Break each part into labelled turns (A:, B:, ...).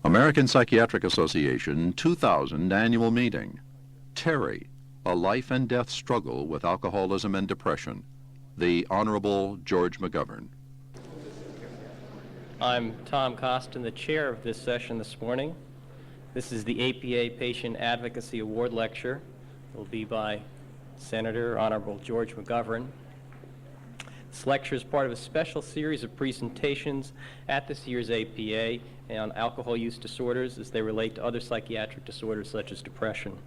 A: American Psychiatric Association 2000 annual meeting. Terry, a life and death struggle with alcoholism and depression. The Honorable George McGovern.
B: I'm Tom Costin, the chair of this session this morning. This is the APA Patient Advocacy Award Lecture. It will be by Senator Honorable George McGovern. This lecture is part of a special series of presentations at this year's APA on alcohol use disorders as they relate to other psychiatric disorders such as depression.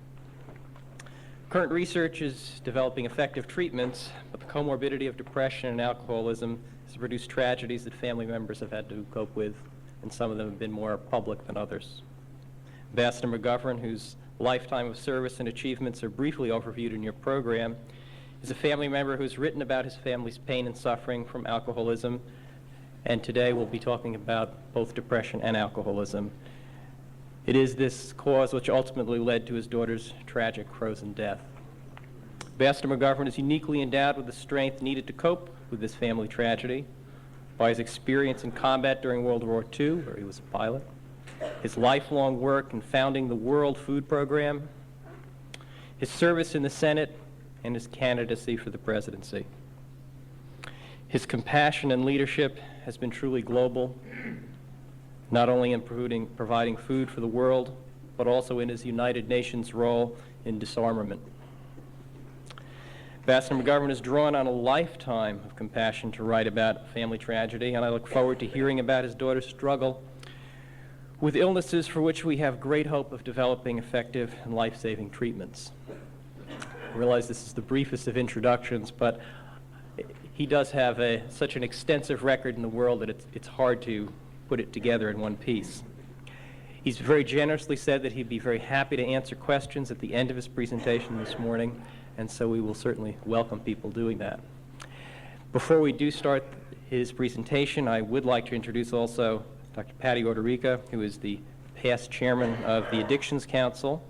B: Current research is developing effective treatments, but the comorbidity of depression and alcoholism has produced tragedies that family members have had to cope with, and some of them have been more public than others. Ambassador McGovern, whose lifetime of service and achievements are briefly overviewed in your program, is a family member who has written about his family's pain and suffering from alcoholism, and today we'll be talking about both depression and alcoholism. It is this cause which ultimately led to his daughter's tragic frozen death. Ambassador McGovern is uniquely endowed with the strength needed to cope with this family tragedy by his experience in combat during World War II, where he was a pilot, his lifelong work in founding the World Food Program, his service in the Senate, and his candidacy for the presidency. His compassion and leadership has been truly global, not only in providing food for the world, but also in his United Nations role in disarmament. Ambassador McGovern has drawn on a lifetime of compassion to write about family tragedy, and I look forward to hearing about his daughter's struggle with illnesses for which we have great hope of developing effective and life-saving treatments. I realize this is the briefest of introductions, but he does have such an extensive record in the world that it's hard to put it together in one piece. He's very generously said that he'd be very happy to answer questions at the end of his presentation this morning, and so we will certainly welcome people doing that. Before we do start his presentation, I would like to introduce also Dr. Patty Orderica, who is the past chairman of the Addictions Council.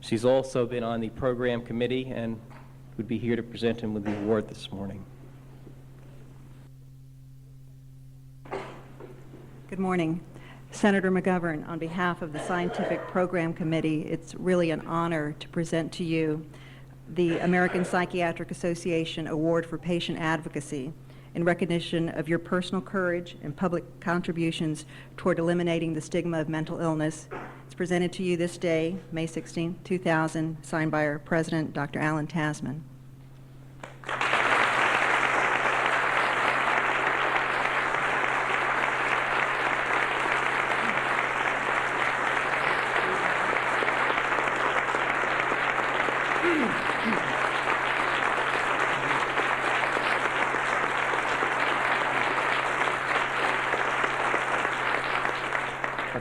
B: She's also been on the program committee and would be here to present him with the award this morning.
C: Good morning. Senator McGovern, on behalf of the Scientific Program Committee, it's really an honor to present to you the American Psychiatric Association Award for Patient Advocacy in recognition of your personal courage and public contributions toward eliminating the stigma of mental illness. It's presented to you this day, May 16, 2000, signed by our President, Dr. Alan Tasman.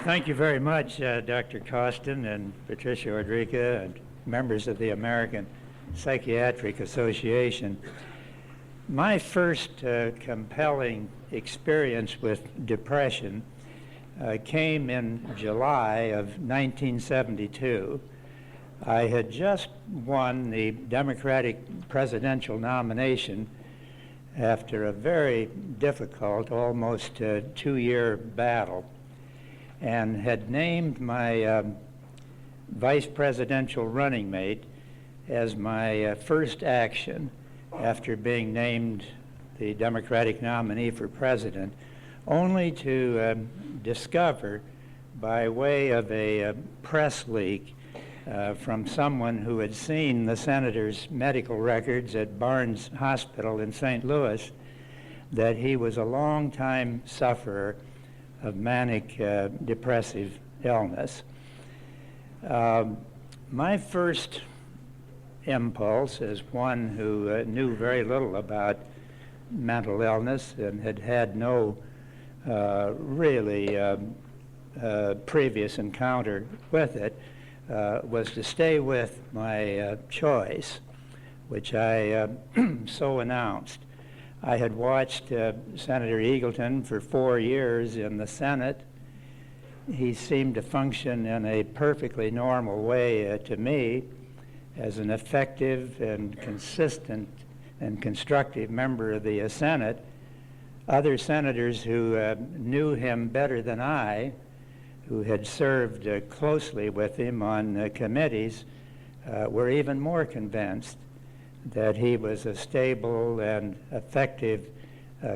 D: Thank you very much, Dr. Costin and Patricia Orderica and members of the American Psychiatric Association. My first compelling experience with depression came in July of 1972. I had just won the Democratic presidential nomination after a very difficult, almost two-year battle, and had named my vice presidential running mate as my first action after being named the Democratic nominee for president, only to discover by way of a press leak from someone who had seen the senator's medical records at Barnes Hospital in St. Louis that he was a long-time sufferer of manic depressive illness. My first impulse as one who knew very little about mental illness and had had no really previous encounter with it was to stay with my choice, which I so announced. I had watched Senator Eagleton for 4 years in the Senate. He seemed to function in a perfectly normal way to me as an effective and consistent and constructive member of the Senate. Other senators who knew him better than I who had served closely with him on committees, were even more convinced that he was a stable and effective,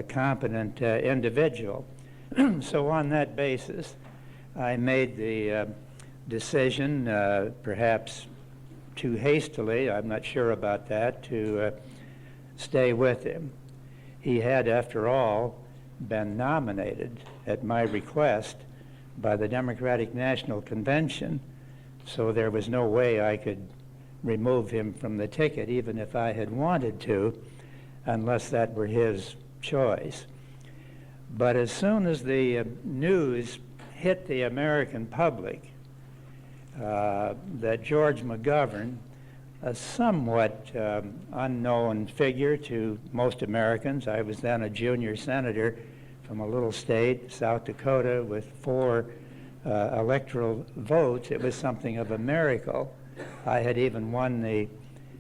D: competent individual. So on that basis, I made the decision, perhaps too hastily, I'm not sure about that, to stay with him. He had, after all, been nominated at my request by the Democratic National Convention, so there was no way I could remove him from the ticket, even if I had wanted to, unless that were his choice. But as soon as the news hit the American public that George McGovern, a somewhat unknown figure to most Americans — I was then a junior senator from a little state, South Dakota, with 4 electoral votes. It was something of a miracle. I had even won the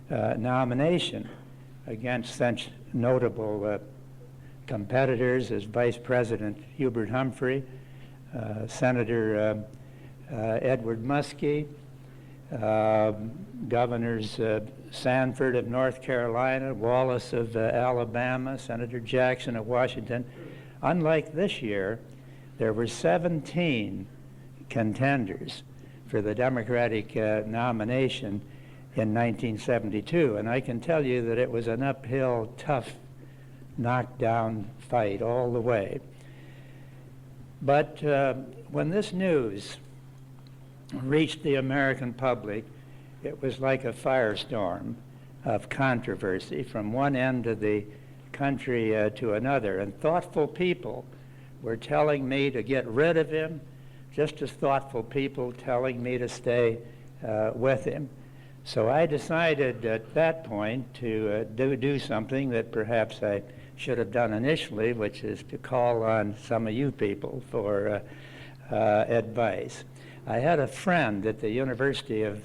D: nomination against such notable competitors as Vice President Hubert Humphrey, Senator Edward Muskie, Governors Sanford of North Carolina, Wallace of Alabama, Senator Jackson of Washington. Unlike this year, there were 17 contenders for the Democratic nomination in 1972, and I can tell you that it was an uphill, tough, knockdown fight all the way. But when this news reached the American public, it was like a firestorm of controversy from one end of the country to another. And thoughtful people were telling me to get rid of him, just as thoughtful people telling me to stay with him. So I decided at that point to do something that perhaps I should have done initially, which is to call on some of you people for advice. I had a friend at the University of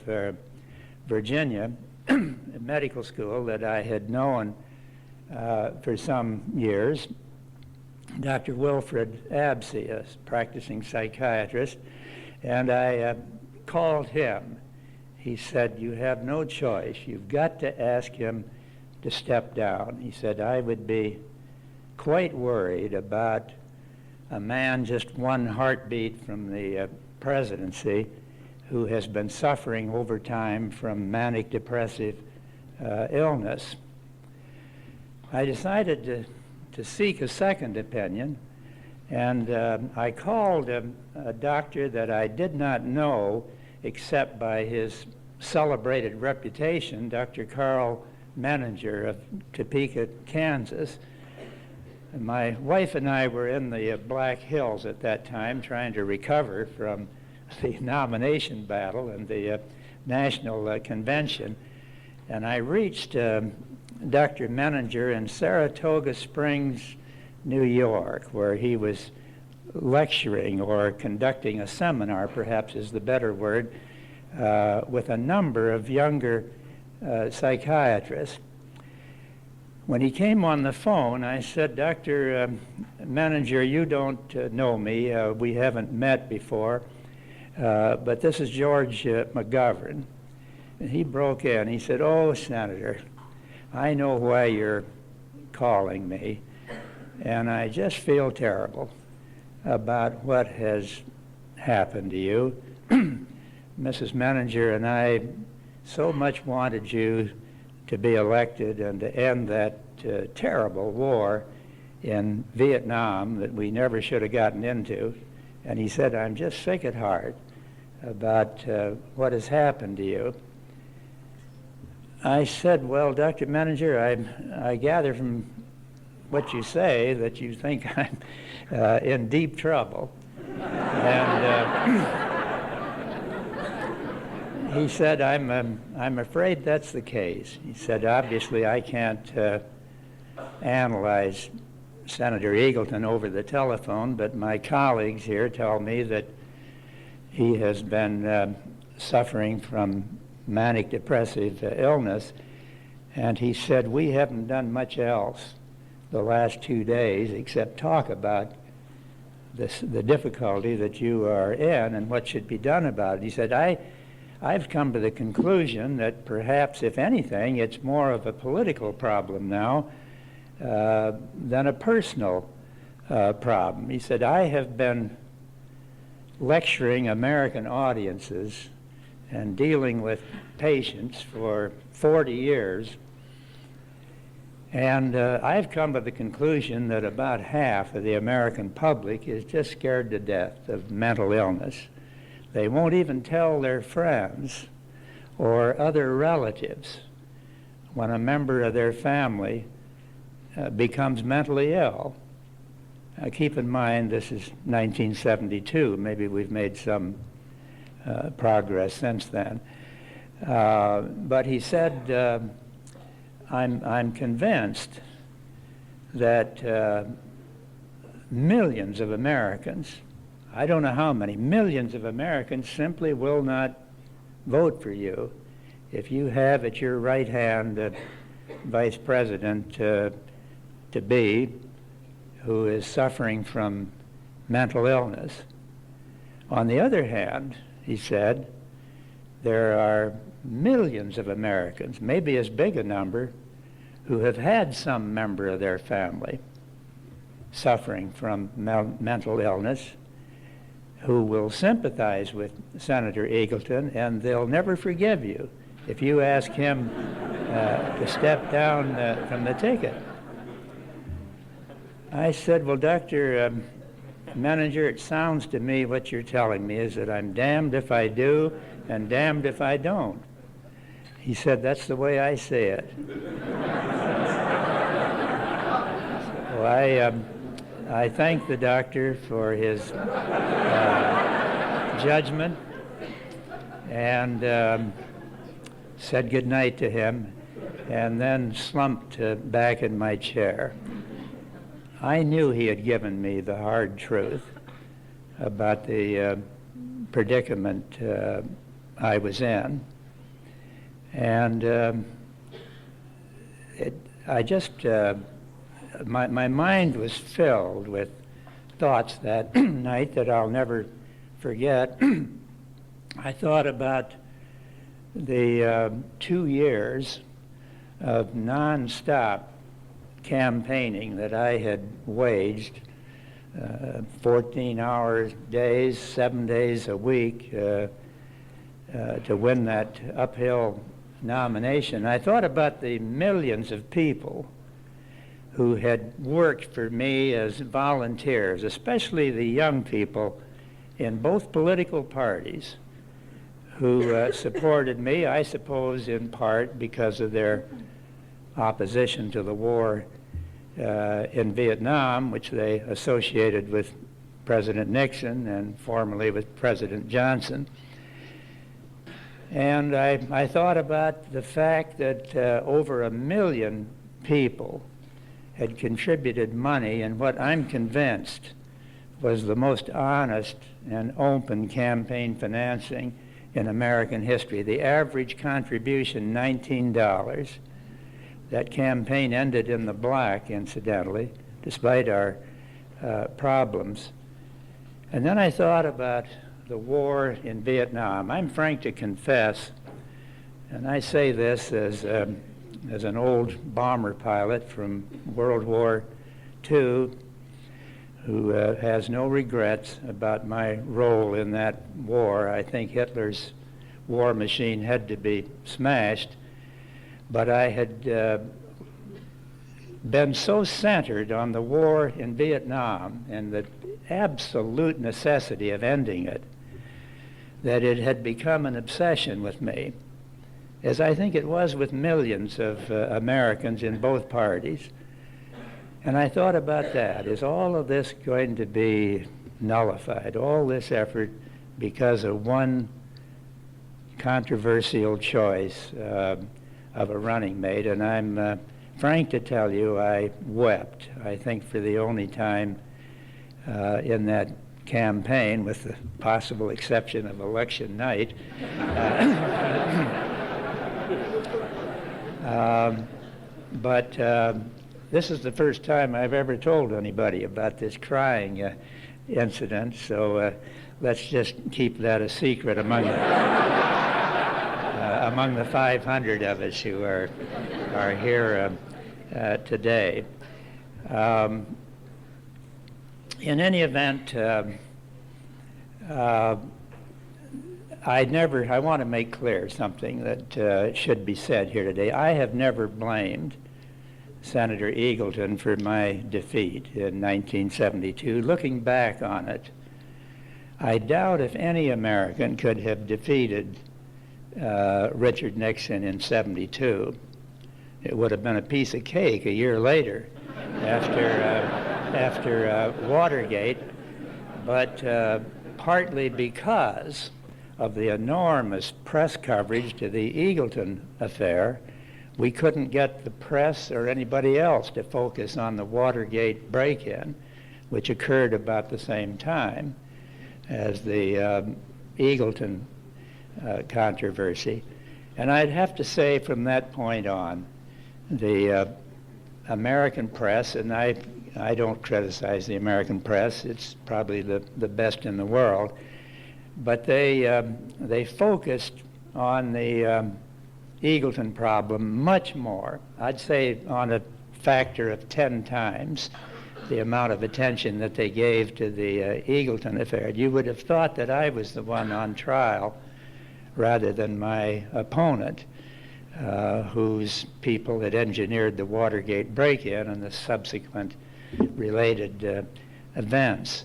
D: Virginia medical school that I had known for some years, Dr. Wilfred Absey, a practicing psychiatrist, and I called him. He said, "You have no choice. You've got to ask him to step down." He said, "I would be quite worried about a man just one heartbeat from the presidency who has been suffering over time from manic depressive illness." I decided to seek a second opinion, and I called a doctor that I did not know except by his celebrated reputation, Dr. Carl Menninger of Topeka, Kansas. My wife and I were in the Black Hills at that time trying to recover from the nomination battle and the national convention. And I reached Dr. Menninger in Saratoga Springs, New York, where he was lecturing or conducting a seminar, perhaps is the better word, with a number of younger psychiatrists. When he came on the phone, I said, "Dr. Menninger, you don't know me. We haven't met before, but this is George McGovern." And he broke in. He said, "Oh, Senator, I know why you're calling me, and I just feel terrible about what has happened to you. Mrs. Menninger and I so much wanted you to be elected and to end that terrible war in Vietnam that we never should have gotten into." And he said, "I'm just sick at heart about what has happened to you." I said, "Well, Dr. Menninger, I gather from what you say that you think I'm in deep trouble." And he said, I'm afraid that's the case." He said, "Obviously, I can't analyze Senator Eagleton over the telephone, but my colleagues here tell me that he has been suffering from manic depressive illness." And he said, "We haven't done much else the last 2 days except talk about the difficulty that you are in and what should be done about it. He said, I've come to the conclusion that perhaps, if anything, it's more of a political problem now than a personal problem. He said, I have been lecturing American audiences and dealing with patients for 40 years, and I've come to the conclusion that about half of the American public is just scared to death of mental illness. They won't even tell their friends or other relatives when a member of their family becomes mentally ill. Keep in mind, this is 1972. Maybe we've made some progress since then. But he said, I'm convinced that millions of Americans, I don't know how many, millions of Americans simply will not vote for you if you have at your right hand a vice president to be who is suffering from mental illness. On the other hand, he said, there are millions of Americans, maybe as big a number, who have had some member of their family suffering from mental illness, who will sympathize with Senator Eagleton, and they'll never forgive you if you ask him to step down from the ticket. I said, well, Dr. Menninger, it sounds to me what you're telling me is that I'm damned if I do and damned if I don't. He said, that's the way I say it. Well, I thank the doctor for his judgment and said good night to him, and then slumped back in my chair. I knew he had given me the hard truth about the predicament I was in, and my mind was filled with thoughts that night that I'll never forget. I thought about the 2 years of nonstop campaigning that I had waged, 14-hour days, 7 days a week, to win that uphill nomination. I thought about the millions of people who had worked for me as volunteers, especially the young people in both political parties who supported me, I suppose in part because of their opposition to the war in Vietnam, which they associated with President Nixon and formerly with President Johnson. And I thought about the fact that over 1 million people had contributed money in what I'm convinced was the most honest and open campaign financing in American history. The average contribution, $19. That campaign ended in the black, incidentally, despite our problems. And then I thought about the war in Vietnam. I'm frank to confess, and I say this as an old bomber pilot from World War II who has no regrets about my role in that war. I think Hitler's war machine had to be smashed, but I had been so centered on the war in Vietnam and the absolute necessity of ending it that it had become an obsession with me, as I think it was with millions of Americans in both parties. And I thought about that. Is all of this going to be nullified, all this effort, because of one controversial choice of a running mate? And I'm frank to tell you, I wept, I think for the only time in that campaign, with the possible exception of election night. But this is the first time I've ever told anybody about this crying incident, so let's just keep that a secret among the 500 of us who are here today. In any event, I want to make clear something that should be said here today. I have never blamed Senator Eagleton for my defeat in 1972. Looking back on it, I doubt if any American could have defeated Richard Nixon in 72. It would have been a piece of cake a year later after Watergate, but partly because of the enormous press coverage to the Eagleton affair, we couldn't get the press or anybody else to focus on the Watergate break-in, which occurred about the same time as the Eagleton controversy. And I'd have to say from that point on, the American press, and I don't criticize the American press, it's probably the best in the world, but they focused on the Eagleton problem much more. I'd say on a factor of 10 times the amount of attention that they gave to the Eagleton affair. You would have thought that I was the one on trial rather than my opponent, whose people had engineered the Watergate break-in and the subsequent related events.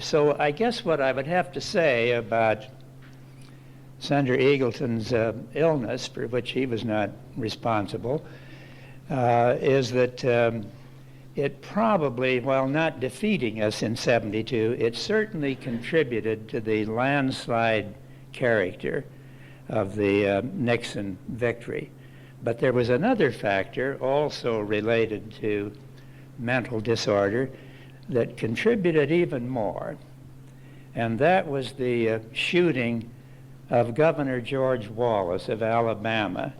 D: So I guess what I would have to say about Senator Eagleton's illness, for which he was not responsible, is that it probably, while not defeating us in 72, it certainly contributed to the landslide character of the Nixon victory. But there was another factor also related to mental disorder that contributed even more, and that was the shooting of Governor George Wallace of Alabama,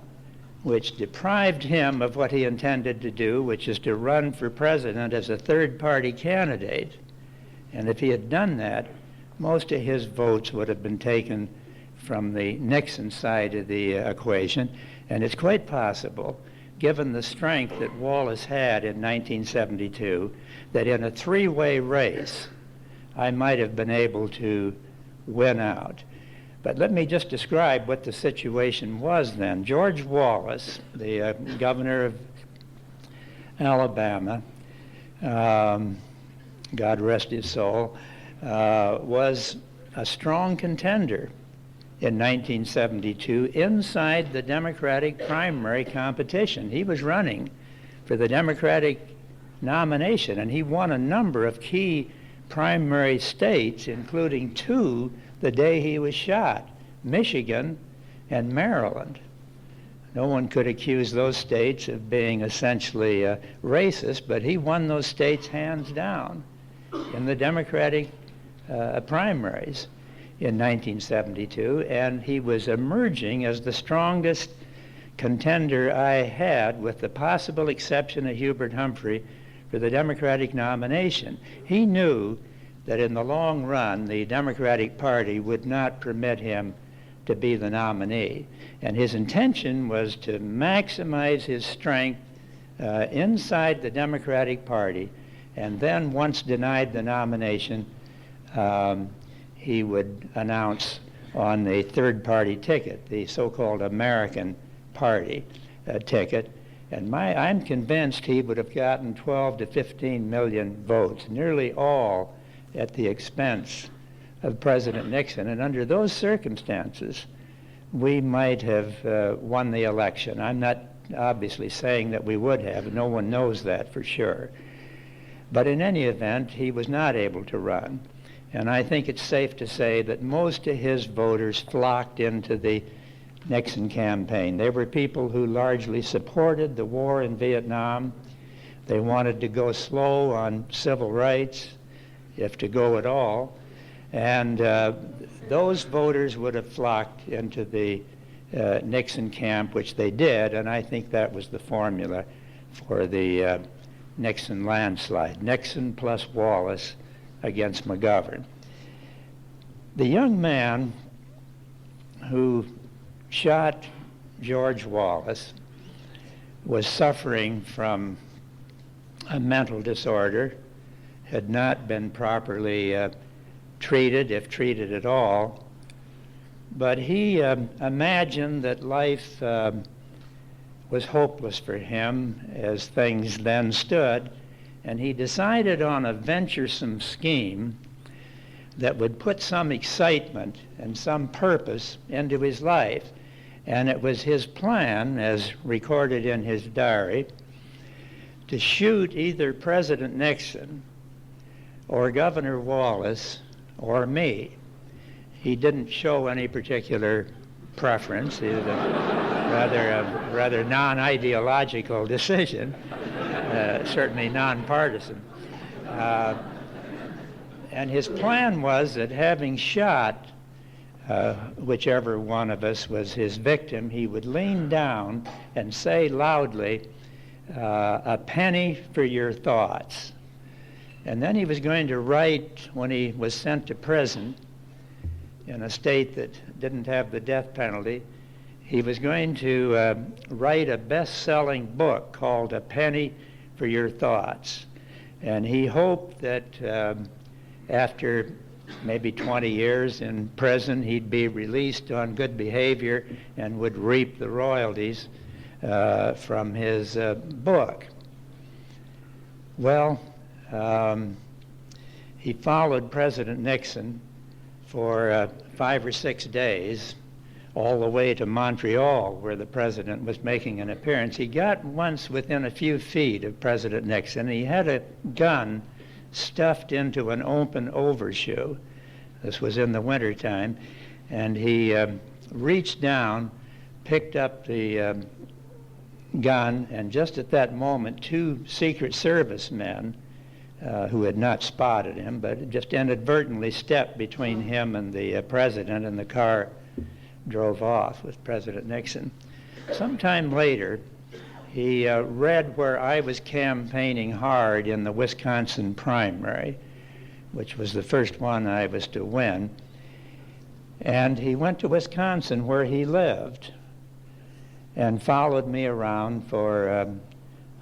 D: which deprived him of what he intended to do, which is to run for president as a third-party candidate. And if he had done that, most of his votes would have been taken from the Nixon side of the equation. And it's quite possible, given the strength that Wallace had in 1972, that in a three-way race, I might have been able to win out. But let me just describe what the situation was then. George Wallace, the governor of Alabama, God rest his soul, was a strong contender in 1972 inside the Democratic primary competition. He was running for the Democratic nomination, and he won a number of key primary states, including 2 the day he was shot, Michigan and Maryland. No one could accuse those states of being essentially racist, but he won those states hands down in the Democratic primaries in 1972, and he was emerging as the strongest contender I had, with the possible exception of Hubert Humphrey, for the Democratic nomination. He knew that in the long run, the Democratic Party would not permit him to be the nominee. And his intention was to maximize his strength inside the Democratic Party, and then once denied the nomination, he would announce on the third-party ticket, the so-called American Party ticket. And I'm convinced he would have gotten 12 to 15 million votes, nearly all at the expense of President Nixon. And under those circumstances, we might have won the election. I'm not obviously saying that we would have. No one knows that for sure. But in any event, he was not able to run. And I think it's safe to say that most of his voters flocked into the Nixon campaign. They were people who largely supported the war in Vietnam. They wanted to go slow on civil rights, if to go at all. And those voters would have flocked into the Nixon camp, which they did, and I think that was the formula for the Nixon landslide. Nixon plus Wallace against McGovern. The young man who shot George Wallace was suffering from a mental disorder, had not been properly treated, if treated at all, but he imagined that life was hopeless for him as things then stood, and he decided on a venturesome scheme that would put some excitement and some purpose into his life. And it was his plan, as recorded in his diary, to shoot either President Nixon or Governor Wallace or me. He didn't show any particular preference. It was a rather non-ideological decision, certainly non-partisan. And his plan was that having shot whichever one of us was his victim, he would lean down and say loudly, "A penny for your thoughts." And then he was going to write, when he was sent to prison in a state that didn't have the death penalty, he was going to write a best-selling book called "A Penny for Your Thoughts." And he hoped that after maybe 20 years in prison, he'd be released on good behavior and would reap the royalties from his book. Well, he followed President Nixon for 5 or 6 days, all the way to Montreal, where the president was making an appearance. He got once within a few feet of President Nixon. He had a gun stuffed into an open overshoe. This was in the wintertime. And he reached down, picked up the gun, and just at that moment, 2 Secret Service men who had not spotted him, but just inadvertently stepped between him and the president, and the car drove off with President Nixon. Sometime later, he read where I was campaigning hard in the Wisconsin primary, which was the first one I was to win. And he went to Wisconsin, where he lived, and followed me around for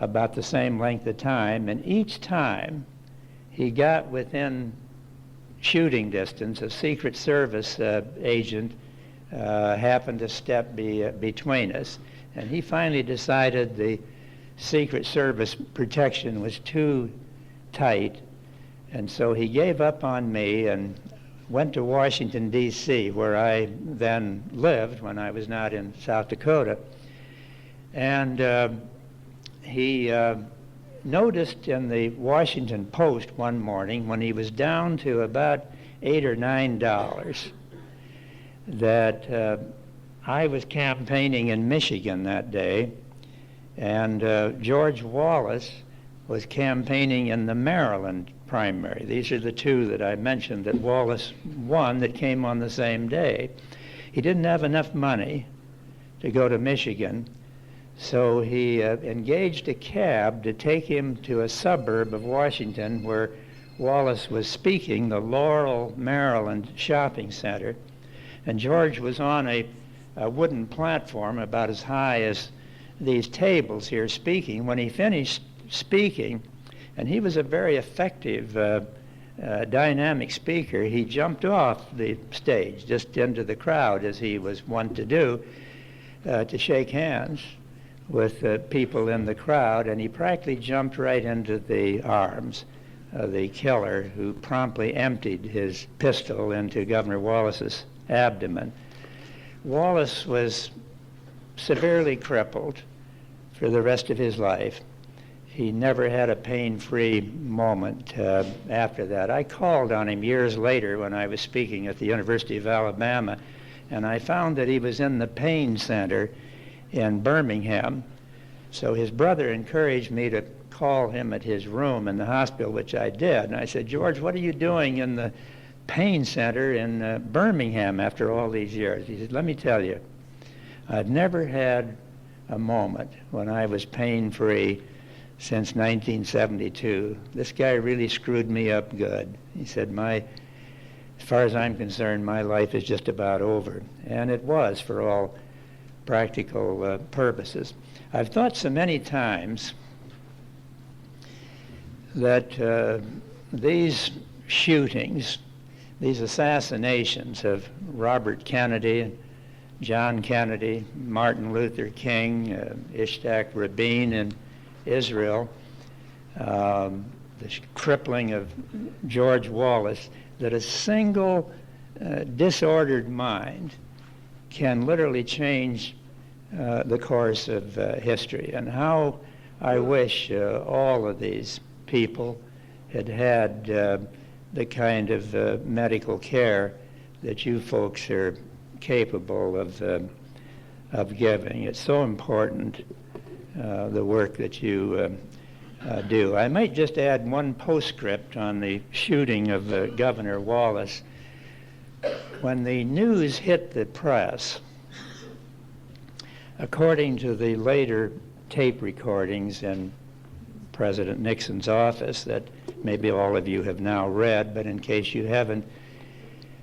D: about the same length of time. And each time he got within shooting distance, a Secret Service agent happened to step between us. And he finally decided the Secret Service protection was too tight, and so he gave up on me and went to Washington, D.C., where I then lived when I was not in South Dakota. And he noticed in the Washington Post one morning, when he was down to about $8 or $9, that I was campaigning in Michigan that day, and George Wallace was campaigning in the Maryland primary. These are the 2 that I mentioned that Wallace won that came on the same day. He didn't have enough money to go to Michigan, so he engaged a cab to take him to a suburb of Washington where Wallace was speaking, the Laurel, Maryland shopping center. And George was on a wooden platform about as high as these tables here speaking. When he finished speaking, and he was a very effective, dynamic speaker, he jumped off the stage just into the crowd, as he was wont to do, to shake hands with people in the crowd, and he practically jumped right into the arms of the killer, who promptly emptied his pistol into Governor Wallace's abdomen. Wallace was severely crippled for the rest of his life. He never had a pain-free moment after that. I called on him years later when I was speaking at the University of Alabama, and I found that he was in the pain center in Birmingham. So his brother encouraged me to call him at his room in the hospital, which I did. And I said, "George, what are you doing in the pain center in Birmingham after all these years?" He said, "Let me tell you, I've never had a moment when I was pain-free since 1972. This guy really screwed me up good. He said, as far as I'm concerned, my life is just about over. And it was for all practical purposes. I've thought so many times that these shootings, these assassinations of Robert Kennedy, John Kennedy, Martin Luther King, Ishak Rabin in Israel, the crippling of George Wallace, that a single disordered mind can literally change the course of history. And how I wish all of these people had had the kind of medical care that you folks are capable of giving. It's so important, the work that you do. I might just add one postscript on the shooting of Governor Wallace. When the news hit the press, according to the later tape recordings in President Nixon's office that maybe all of you have now read, but in case you haven't,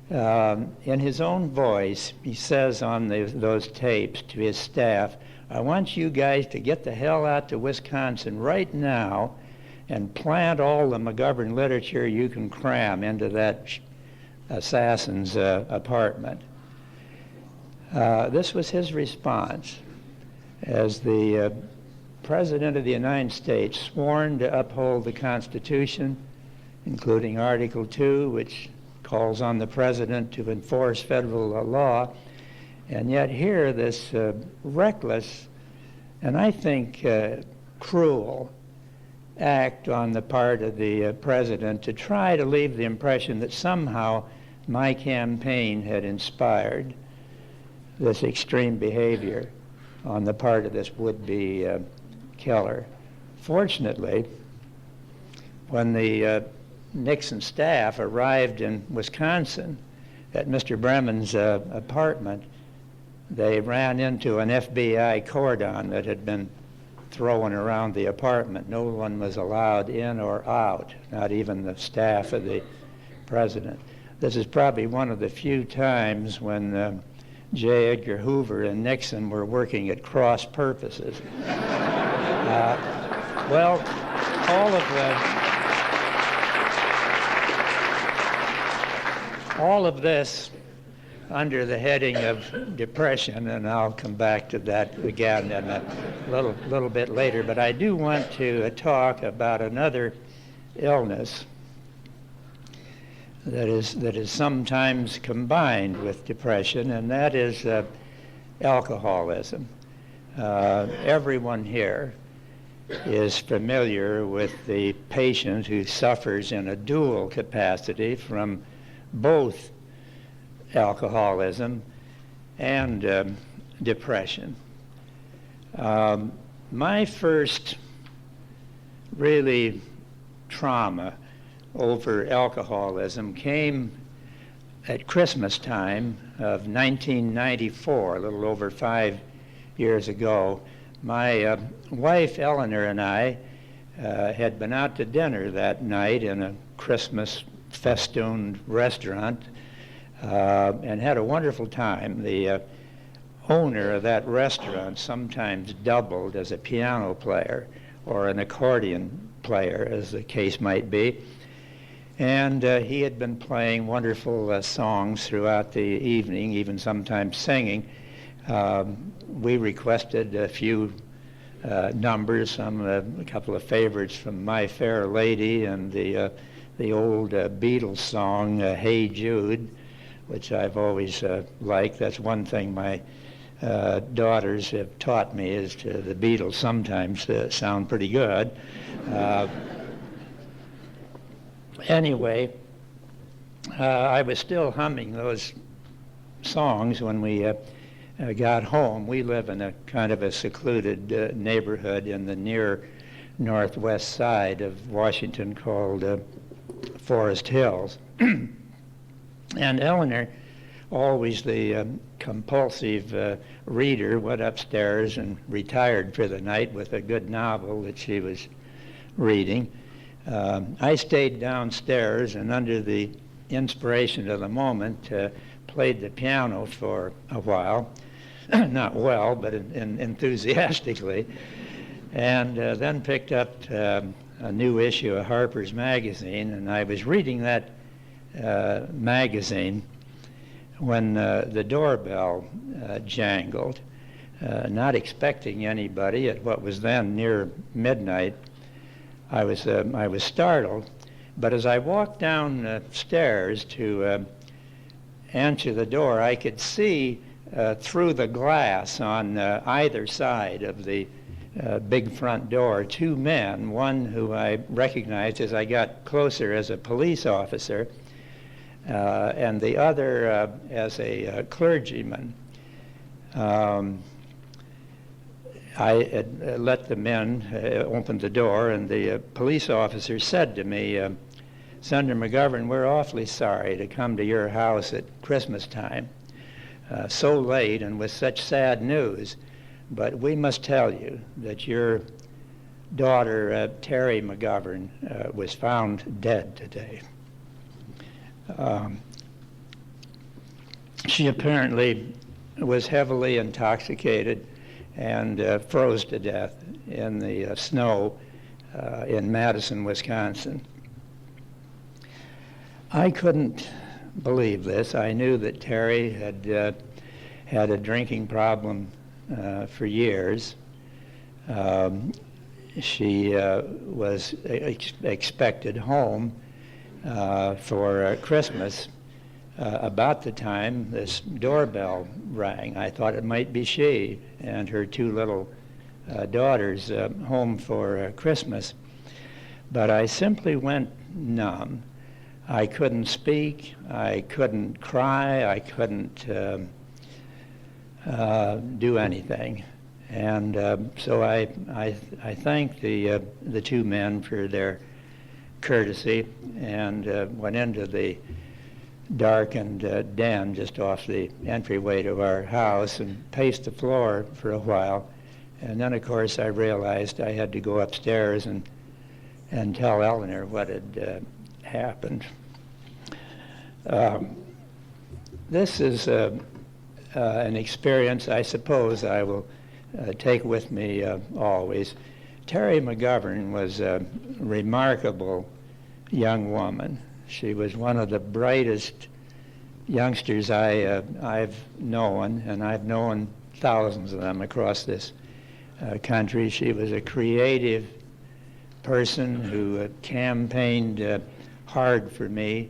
D: in his own voice, he says on those tapes to his staff, I want you guys to get the hell out to Wisconsin right now and plant all the McGovern literature you can cram into that assassin's apartment. This was his response as the President of the United States, sworn to uphold the Constitution, including Article 2, which calls on the President to enforce federal law. And yet here, this reckless and I think cruel act on the part of the President to try to leave the impression that somehow my campaign had inspired this extreme behavior on the part of this would-be killer. Fortunately, when the Nixon staff arrived in Wisconsin at Mr. Bremen's apartment, they ran into an FBI cordon that had been thrown around the apartment. No one was allowed in or out, not even the staff of the President. This is probably one of the few times when J. Edgar Hoover and Nixon were working at cross purposes. Well, all of this under the heading of depression, and I'll come back to that again in a little bit later, but I do want to talk about another illness that is sometimes combined with depression, and that is alcoholism. Everyone here is familiar with the patient who suffers in a dual capacity from both alcoholism and depression. My first really trauma over alcoholism came at Christmas time of 1994, a little over 5 years ago. My wife Eleanor and I had been out to dinner that night in a Christmas festooned restaurant and had a wonderful time. The owner of that restaurant sometimes doubled as a piano player or an accordion player, as the case might be. And he had been playing wonderful songs throughout the evening, even sometimes singing. We requested a few numbers, a couple of favorites from My Fair Lady and the old Beatles song, Hey Jude, which I've always liked. That's one thing my daughters have taught me, is the Beatles sometimes sound pretty good. Anyway, I was still humming those songs when we got home. We live in a kind of a secluded neighborhood in the near northwest side of Washington called Forest Hills. And Eleanor, always the compulsive reader, went upstairs and retired for the night with a good novel that she was reading. I stayed downstairs and under the inspiration of the moment played the piano for a while. Not well, but enthusiastically. And then picked up a new issue of Harper's Magazine, and I was reading that magazine when the doorbell jangled, not expecting anybody at what was then near midnight. I was startled, but as I walked down stairs to answer the door, I could see through the glass on either side of the big front door, two men, one who I recognized as I got closer as a police officer, and the other as a clergyman. I had let the men open the door, and the police officer said to me, Senator McGovern, we're awfully sorry to come to your house at Christmas time, so late and with such sad news, but we must tell you that your daughter, Terry McGovern, was found dead today. She apparently was heavily intoxicated and froze to death in the snow in Madison, Wisconsin. I couldn't believe this. I knew that Terry had had a drinking problem for years. She was expected home for Christmas. About the time this doorbell rang, I thought it might be she and her two little daughters home for Christmas. But I simply went numb. I couldn't speak, I couldn't cry, I couldn't do anything. And so I thanked the two men for their courtesy and went into the darkened den just off the entryway to our house and paced the floor for a while. And then, of course, I realized I had to go upstairs and tell Eleanor what had happened. This is an experience I suppose I will take with me always. Terry McGovern was a remarkable young woman. She was one of the brightest youngsters I've known, and I've known thousands of them across this country. She was a creative person who campaigned hard for me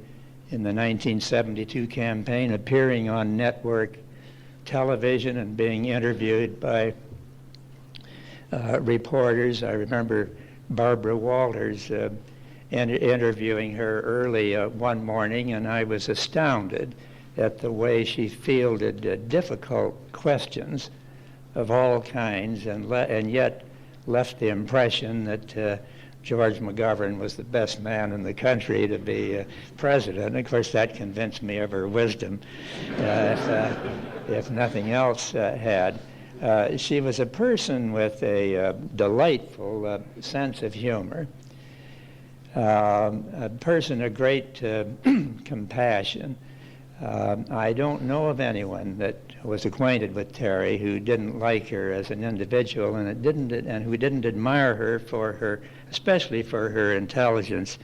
D: in the 1972 campaign, appearing on network television and being interviewed by reporters. I remember Barbara Walters interviewing her early one morning, and I was astounded at the way she fielded difficult questions of all kinds, and yet left the impression that George McGovern was the best man in the country to be president. Of course, that convinced me of her wisdom, if nothing else had. She was a person with a delightful sense of humor, a person of great compassion. I don't know of anyone that was acquainted with Terry who didn't like her as an individual and who didn't admire her for her, especially for her intelligence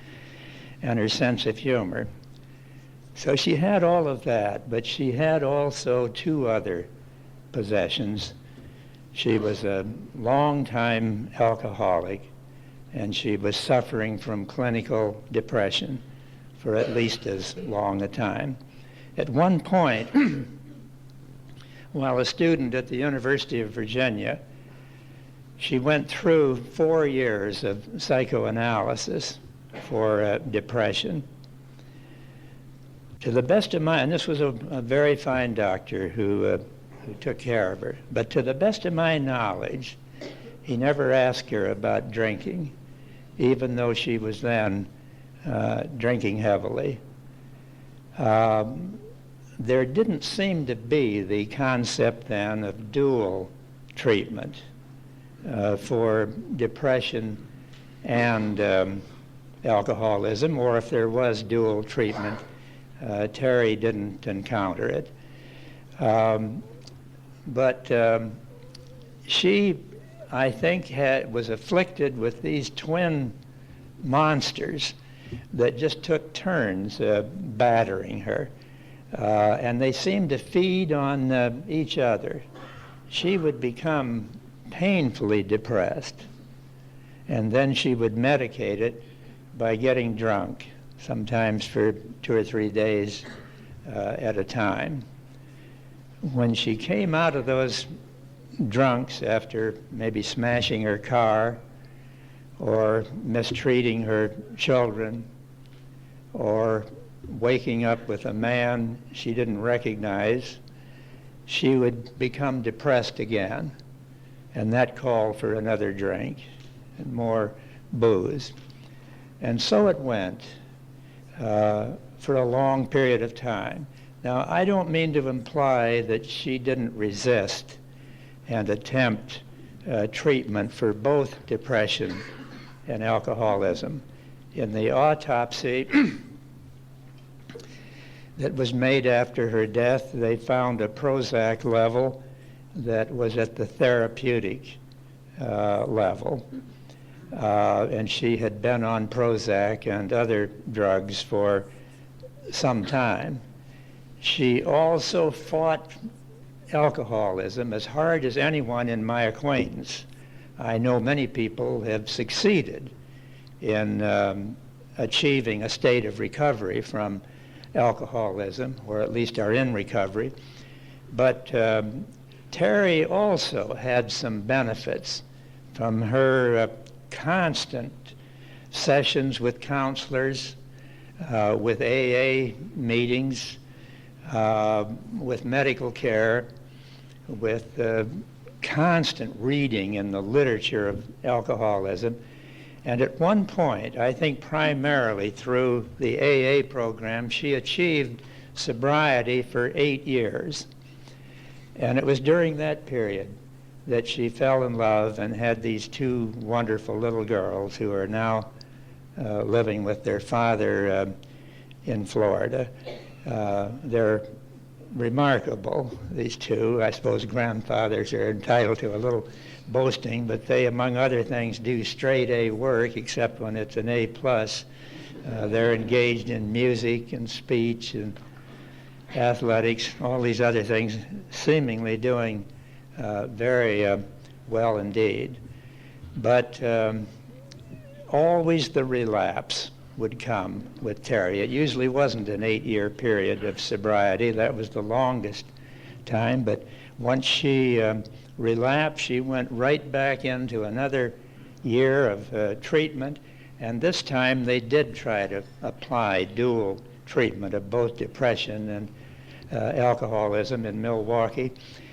D: and her sense of humor. So she had all of that, but she had also two other possessions. She was a long-time alcoholic, and she was suffering from clinical depression for at least as long a time. At one point, while a student at the University of Virginia, she went through 4 years of psychoanalysis for depression. To the best of my, and this was a very fine doctor who took care of her, but to the best of my knowledge, he never asked her about drinking, even though she was then drinking heavily. There didn't seem to be the concept then of dual treatment for depression and alcoholism, or if there was dual treatment. Terry didn't encounter it. But she, I think, was afflicted with these twin monsters that just took turns battering her. And they seemed to feed on each other. She would become painfully depressed, and then she would medicate it by getting drunk, sometimes for 2 or 3 days at a time. When she came out of those drunks after maybe smashing her car or mistreating her children or waking up with a man she didn't recognize, she would become depressed again, and that called for another drink and more booze. And so it went for a long period of time. Now, I don't mean to imply that she didn't resist and attempt treatment for both depression and alcoholism. In the autopsy that was made after her death, they found a Prozac level that was at the therapeutic level. And she had been on Prozac and other drugs for some time. She also fought alcoholism as hard as anyone in my acquaintance. I know many people have succeeded in achieving a state of recovery from alcoholism, or at least are in recovery. But Terry also had some benefits from her constant sessions with counselors, with AA meetings, with medical care, with constant reading in the literature of alcoholism. And at one point, I think primarily through the AA program, she achieved sobriety for 8 years. And it was during that period that she fell in love and had these 2 wonderful little girls who are now living with their father in Florida. They're remarkable, these 2. I suppose grandfathers are entitled to a little boasting, but they, among other things, do straight A work, except when it's an A+. They're engaged in music and speech and athletics, all these other things, seemingly doing very well indeed. But always the relapse would come with Terry. It usually wasn't an 8-year period of sobriety. That was the longest time. But once she relapsed, she went right back into another year of treatment. And this time they did try to apply dual treatment of both depression and alcoholism in Milwaukee.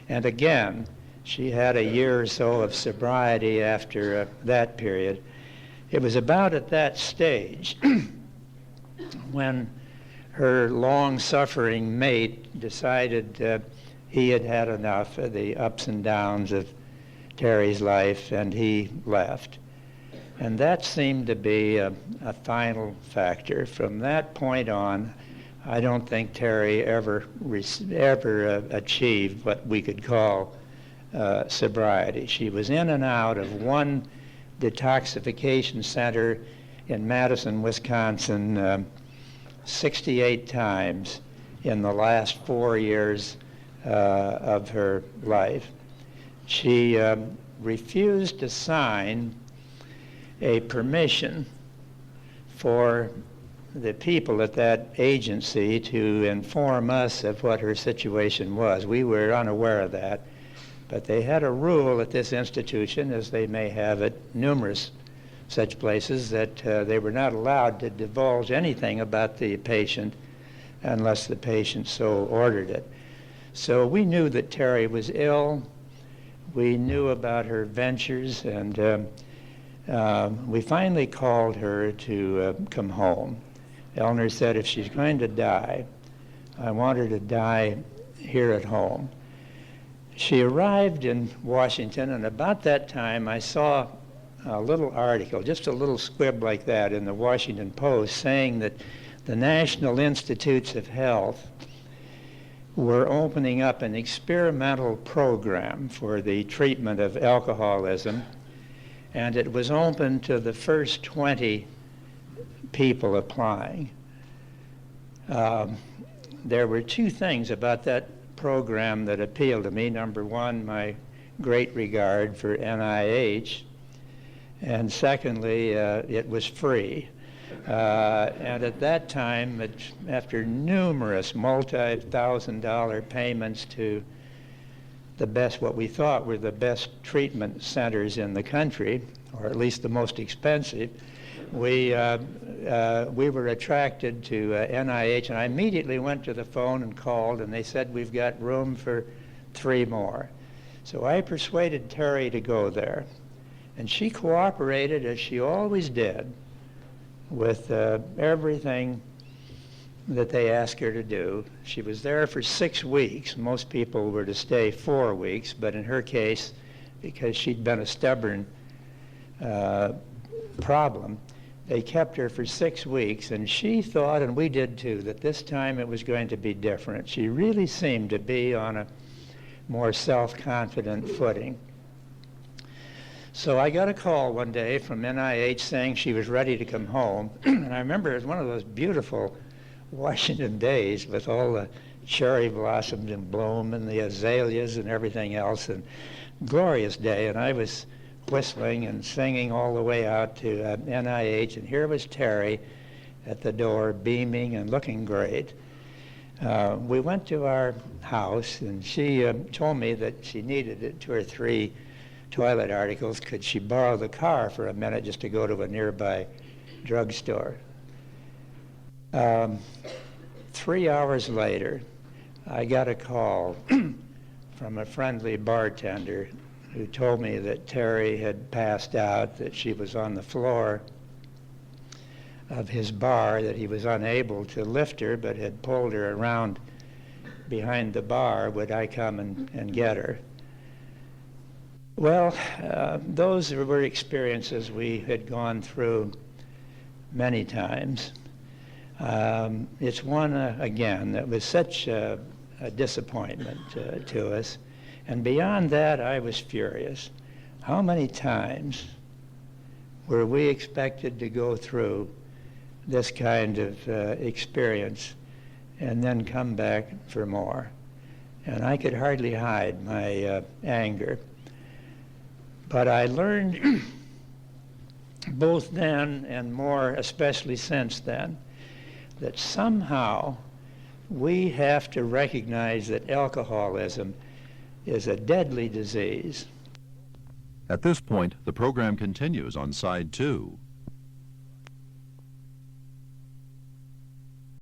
D: And again, she had a year or so of sobriety after that period. It was about at that stage when her long-suffering mate decided he had had enough of the ups and downs of Terry's life, and he left. And that seemed to be a final factor. From that point on, I don't think Terry ever achieved what we could call sobriety. She was in and out of one detoxification center in Madison, Wisconsin, 68 times in the last 4 years of her life. She refused to sign a permission for the people at that agency to inform us of what her situation was. We were unaware of that, but they had a rule at this institution, as they may have at numerous such places, that they were not allowed to divulge anything about the patient unless the patient so ordered it. So we knew that Terry was ill. We knew about her ventures, and we finally called her to come home. Eleanor said, if she's going to die, I want her to die here at home. She arrived in Washington, and about that time I saw a little article, just a little squib like that in the Washington Post, saying that the National Institutes of Health were opening up an experimental program for the treatment of alcoholism, and it was open to the first 20 people applying. There were two things about that program that appealed to me. Number one, my great regard for NIH, and secondly, it was free. And at that time, after numerous multi-thousand-dollar payments to the best, what we thought were the best treatment centers in the country, or at least the most expensive, we were attracted to NIH, and I immediately went to the phone and called, and they said, we've got room for 3 more. So I persuaded Terry to go there, and she cooperated, as she always did, with everything that they asked her to do. She was there for 6 weeks. Most people were to stay 4 weeks, but in her case, because she'd been a stubborn problem, they kept her for 6 weeks, and she thought, and we did too, that this time it was going to be different. She really seemed to be on a more self-confident footing. So I got a call one day from NIH saying she was ready to come home. And I remember it was one of those beautiful Washington days with all the cherry blossoms in bloom and the azaleas and everything else, and glorious day. And I was whistling and singing all the way out to NIH, and here was Terry at the door, beaming and looking great. We went to our house, and she told me that she needed 2 or 3 toilet articles. Could she borrow the car for a minute just to go to a nearby drugstore? 3 hours later, I got a call from a friendly bartender who told me that Terry had passed out, that she was on the floor of his bar, that he was unable to lift her but had pulled her around behind the bar. Would I come and get her? Well, those were experiences we had gone through many times. It's one, again, that was such a disappointment to us. And beyond that, I was furious. How many times were we expected to go through this kind of experience and then come back for more? And I could hardly hide my anger. But I learned both then and more, especially since then, that somehow we have to recognize that alcoholism is a deadly disease.
A: At this point, the program continues on side 2.